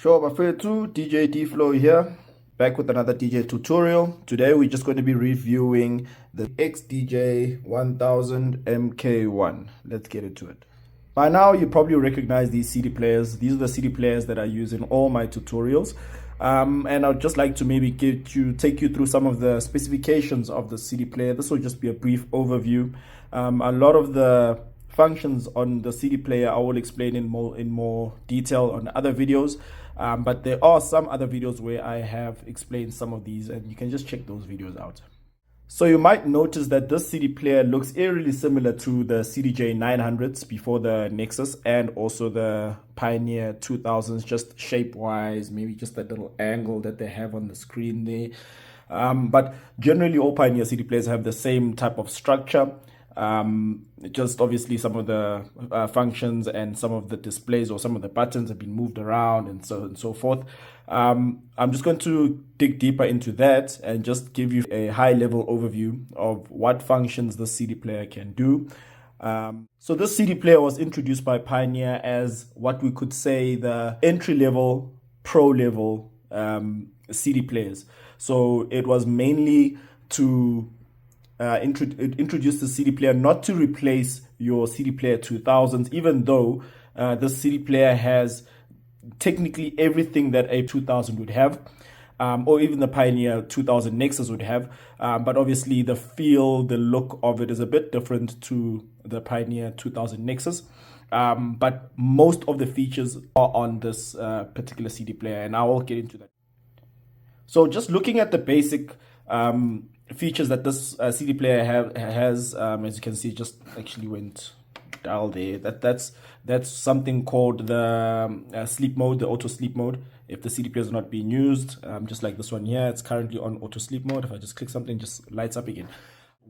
Sure, my favorite too, DJ D-phlo here, back with another DJ tutorial. Today we're just going to be reviewing the XDJ 1000 MK1. Let's get into it. By now you probably recognize these CD players. These are the CD players that I use in all my tutorials. And I'd just like to maybe take you through some of the specifications of the CD player. This will just be a brief overview. A lot of the functions on the CD player I will explain in more detail on other videos, but there are some other videos where I have explained some of these, and you can just check those videos out. So you might notice that this CD player looks eerily similar to the CDJ 900s before the Nexus, and also the Pioneer 2000s, just shape wise, maybe just that little angle that they have on the screen there. But generally all Pioneer CD players have the same type of structure. Just obviously some of the functions and some of the displays or some of the buttons have been moved around and so forth. I'm just going to dig deeper into that and just give you a high level overview of what functions the CD player can do. So this CD player was introduced by Pioneer as what we could say the entry level, pro level CD players. So it was mainly to introduce the CD player not to replace your CD player 2000s, even though this CD player has technically everything that a 2000 would have, or even the Pioneer 2000 Nexus would have, but obviously the feel, the look of it is a bit different to the Pioneer 2000 Nexus, but most of the features are on this particular CD player, and I will get into that. So just looking at the basic features that this CD player has, as you can see, just actually went down there. That's something called the sleep mode, the auto sleep mode. If the CD player is not being used, just like this one here, it's currently on auto sleep mode. If I just click something, it just lights up again.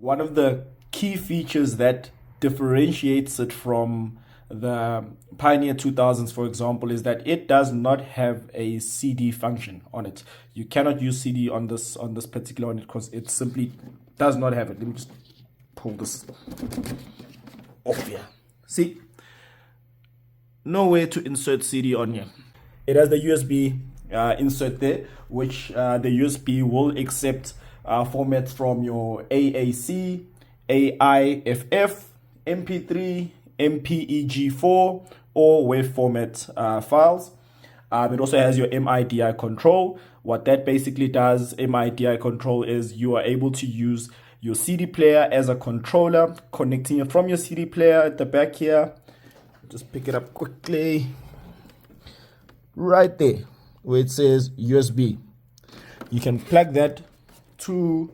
One of the key features that differentiates it from the Pioneer 2000s, for example, is that it does not have a CD function on it. You cannot use CD on this particular one because it simply does not have it. Let me just pull this off here. See, nowhere to insert CD on here. It has the USB insert there, which the USB will accept formats from your AAC, AIFF, MP3, MPEG-4 or WAV format files. It also has your MIDI control. What that basically does, MIDI control, is you are able to use your CD player as a controller, connecting it from your CD player at the back here. Just pick it up quickly. Right there, where it says USB. You can plug that to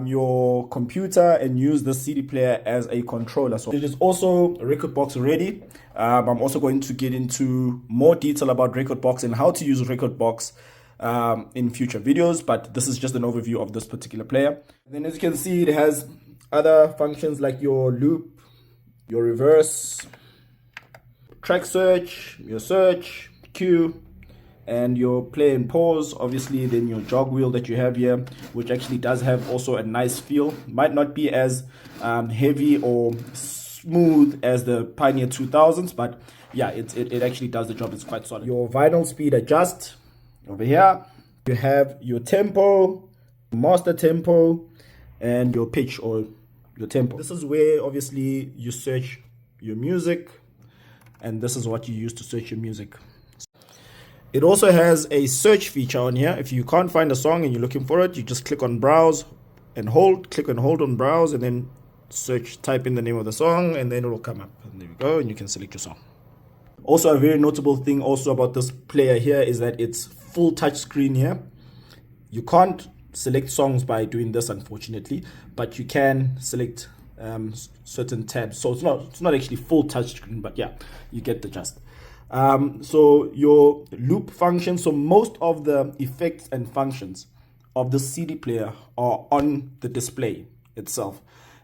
your computer and use the CD player as a controller. So it is also Rekordbox ready. I'm also going to get into more detail about Rekordbox and how to use Rekordbox in future videos, but this is just an overview of this particular player. And then as you can see, it has other functions like your loop, your reverse, track search, your search, queue, and your play and pause, obviously. Then your jog wheel that you have here, which actually does have also a nice feel. Might not be as heavy or smooth as the Pioneer 2000s, but yeah, it actually does the job. It's quite solid. Your vinyl speed adjust over here. You have your tempo, master tempo, and your pitch or your tempo. This is where obviously you search your music, and this is what you use to search your music. It also has a search feature on here. If you can't find a song and you're looking for it, you just click on browse and hold, click and hold on browse, and then search, type in the name of the song, and then it will come up. And there we go, and you can select your song. Also, a very notable thing also about this player here is that it's full touch screen here. You can't select songs by doing this, unfortunately, but you can select certain tabs. So it's not actually full touch screen, but yeah, you get the gist. So your loop function, so most of the effects and functions of the CD player are on the display itself.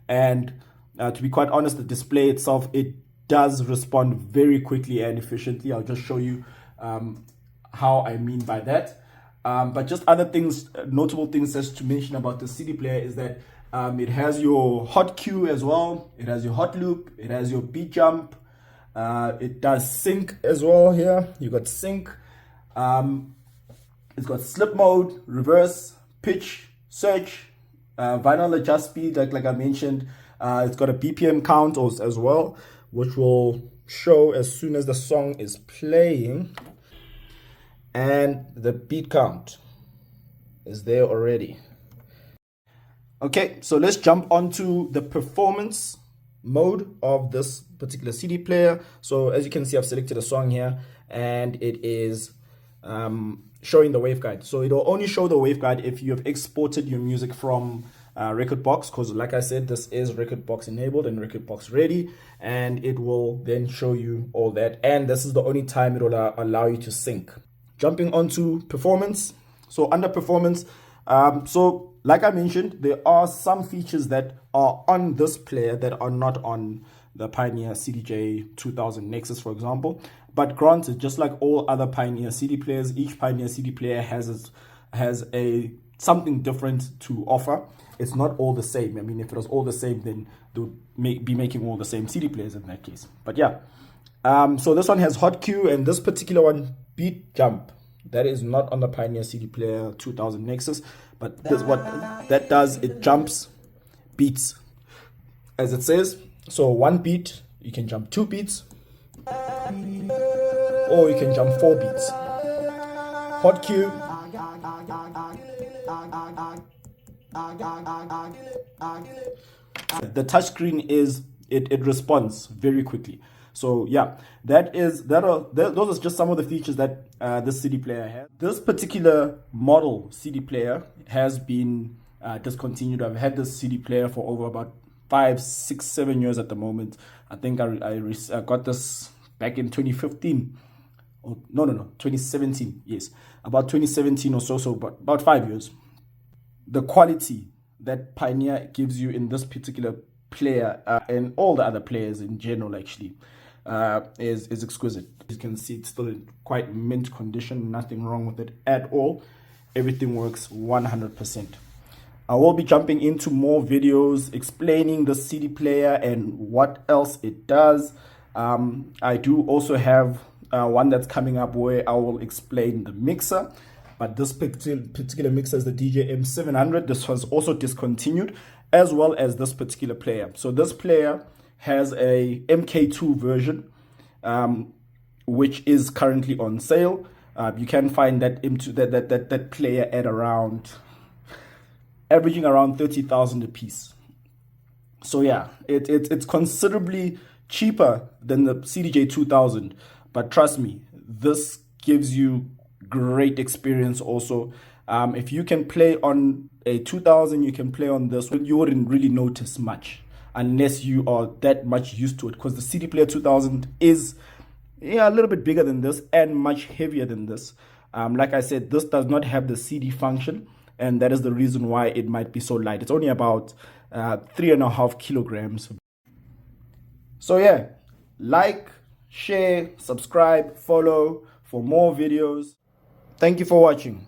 And to be quite honest, the display itself, it does respond very quickly and efficiently. I'll just show you how I mean by that. But just other things, notable things just to mention about the CD player is that it has your hot cue as well. It has your hot loop. It has your beat jump. It does sync as well here. You got sync. It's got slip mode, reverse, pitch, search, vinyl adjust speed, like I mentioned. It's got a BPM count as well, which will show as soon as the song is playing. And the beat count is there already. Okay, so let's jump onto the performance mode of this particular CD player. So as you can see, I've selected a song here, and it is showing the waveguide. So it will only show the waveguide if you have exported your music from Rekordbox, because like I said, this is Rekordbox enabled and Rekordbox ready, and it will then show you all that. And this is the only time it will allow you to sync. Jumping onto performance. So under performance, so like I mentioned, there are some features that are on this player that are not on the Pioneer CDJ 2000 Nexus, for example. But granted, just like all other Pioneer CD players, each Pioneer CD player has something different to offer. It's not all the same. I mean, if it was all the same, then they would be making all the same CD players in that case. But yeah, so this one has hot cue, and this particular one, beat jump. That is not on the Pioneer CD Player 2000 Nexus, but this what that does, it jumps beats, as it says. So one beat, you can jump 2 beats, or you can jump 4 beats. Hot cue. The touchscreen it responds very quickly. So yeah, those are just some of the features that this CD player has. This particular model CD player has been discontinued. I've had this CD player for over about 5, 6, 7 years at the moment. I think I got this back in 2015. Oh, no, 2017. Yes, about 2017 or so. So about 5 years. The quality that Pioneer gives you in this particular player and all the other players in general actually is exquisite. You can see it's still in quite mint condition, nothing wrong with it at all. Everything works 100%. I will be jumping into more videos explaining the CD player and what else it does. I do also have one that's coming up where I will explain the mixer. But this particular mixer is the DJ M700. This was also discontinued, as well as this particular player. So this player has a MK2 version, which is currently on sale. You can find that player at averaging around 30,000 a piece. So yeah, it's considerably cheaper than the CDJ 2000. But trust me, this gives you great experience also. If you can play on a 2000, you can play on this. You wouldn't really notice much unless you are that much used to it, because the CD player 2000 is a little bit bigger than this and much heavier than this. Like I said, this does not have the CD function, and that is the reason why it might be so light. It's only about 3.5 kilograms. So yeah, like, share, subscribe, follow for more videos. Thank you for watching.